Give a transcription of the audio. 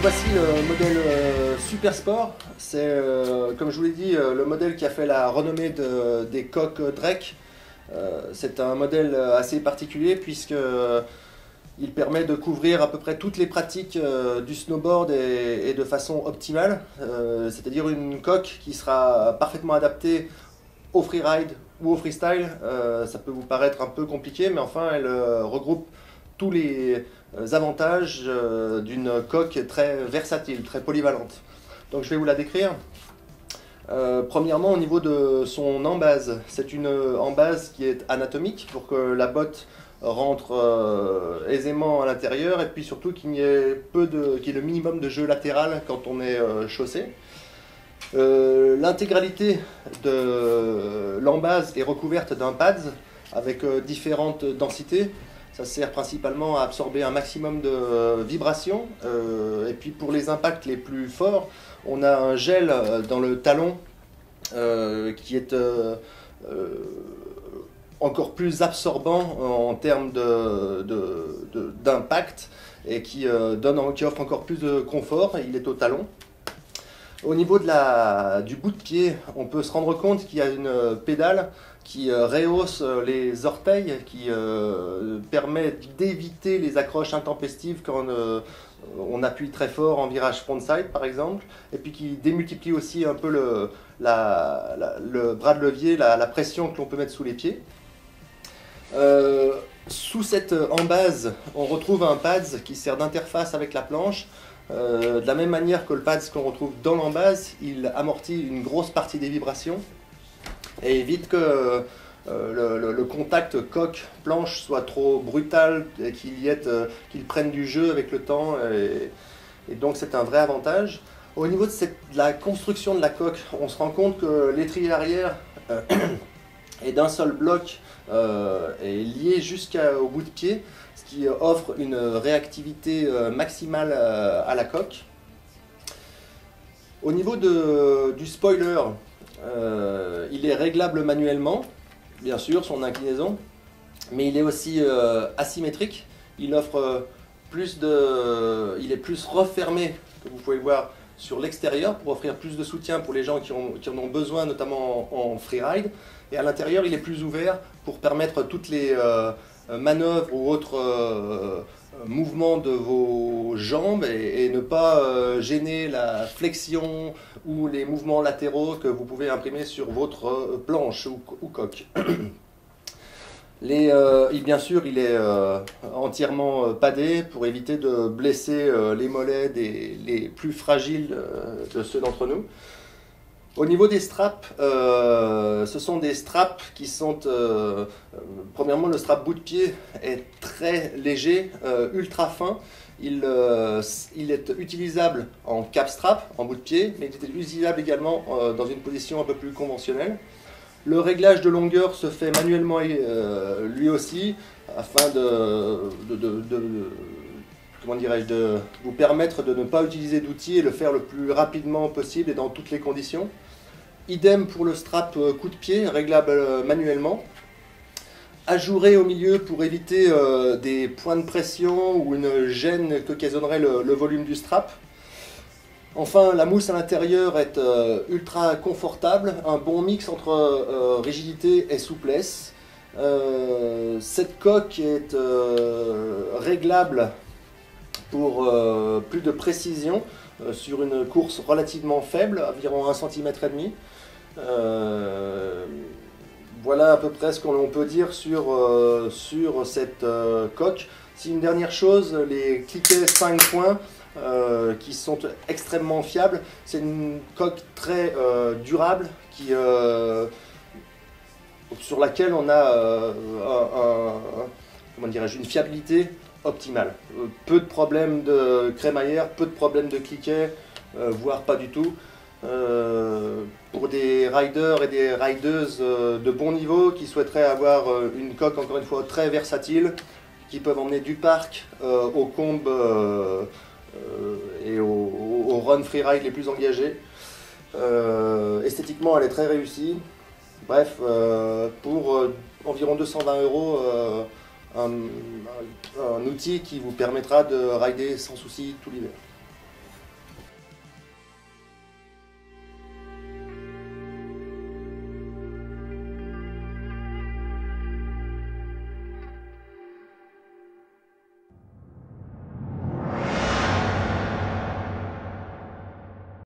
voici le modèle Super Sport. C'est, comme je vous l'ai dit, le modèle qui a fait la renommée des coques Drake. C'est un modèle assez particulier puisque il permet de couvrir à peu près toutes les pratiques du snowboard et de façon optimale. C'est-à-dire une coque qui sera parfaitement adaptée au freeride ou au freestyle. Ça peut vous paraître un peu compliqué, mais enfin elle regroupe tous les avantages d'une coque très versatile, très polyvalente. Donc je vais vous la décrire. Premièrement, au niveau de son embase, c'est une embase qui est anatomique pour que la botte rentre aisément à l'intérieur et puis surtout qu'il y ait le minimum de jeu latéral quand on est chaussé. L'intégralité de l'embase est recouverte d'un pads avec différentes densités. Ça sert principalement à absorber un maximum de vibrations. Et puis pour les impacts les plus forts, on a un gel dans le talon qui est encore plus absorbant en termes d'impact et qui offre encore plus de confort. Il est au talon. Au niveau du bout de pied, on peut se rendre compte qu'il y a une pédale qui rehausse les orteils, qui permet d'éviter les accroches intempestives quand on appuie très fort en virage frontside par exemple, et puis qui démultiplie aussi un peu le bras de levier, la pression que l'on peut mettre sous les pieds. Sous cette embase, on retrouve un pads qui sert d'interface avec la planche. De la même manière que le pads qu'on retrouve dans l'embase, il amortit une grosse partie des vibrations et évite que le contact coque-planche soit trop brutal et qu'il prenne du jeu avec le temps. Et donc c'est un vrai avantage. Au niveau de la construction de la coque, on se rend compte que l'étrier arrière est d'un seul bloc et lié jusqu'au bout de pied, ce qui offre une réactivité maximale à la coque. Au niveau du spoiler, il est réglable manuellement, bien sûr, son inclinaison, mais il est aussi asymétrique. Il est plus refermé, que vous pouvez voir, sur l'extérieur pour offrir plus de soutien pour les gens qui en ont besoin, notamment en freeride. Et à l'intérieur, il est plus ouvert pour permettre toutes les manœuvres ou autres mouvements de vos jambes et ne pas gêner la flexion ou les mouvements latéraux que vous pouvez imprimer sur votre planche ou coque. Bien sûr, il est entièrement padé pour éviter de blesser les mollets les plus fragiles de ceux d'entre nous. Au niveau des straps, ce sont des straps qui sont... premièrement, le strap bout de pied est très léger, ultra fin. Il est utilisable en cap strap, en bout de pied, mais il est utilisable également dans une position un peu plus conventionnelle. Le réglage de longueur se fait manuellement lui aussi, afin comment dirais-je, de vous permettre de ne pas utiliser d'outils et le faire le plus rapidement possible et dans toutes les conditions. Idem pour le strap coup de pied, réglable manuellement. Ajouré au milieu pour éviter des points de pression ou une gêne qu'occasionnerait le volume du strap. Enfin, la mousse à l'intérieur est ultra confortable, un bon mix entre rigidité et souplesse. Cette coque est réglable pour plus de précision sur une course relativement faible, environ 1,5 cm. Voilà à peu près ce qu'on peut dire sur cette coque. Si une dernière chose, les cliquets 5 points qui sont extrêmement fiables. C'est une coque très durable sur laquelle on a une fiabilité optimale. Peu de problèmes de crémaillère, peu de problèmes de cliquets, voire pas du tout. Pour des riders et des rideuses de bon niveau qui souhaiteraient avoir une coque encore une fois très versatile, qui peuvent emmener du parc aux combes et aux run freeride les plus engagés. Esthétiquement, elle est très réussie. Bref, pour environ 220 €, un outil qui vous permettra de rider sans souci tout l'hiver.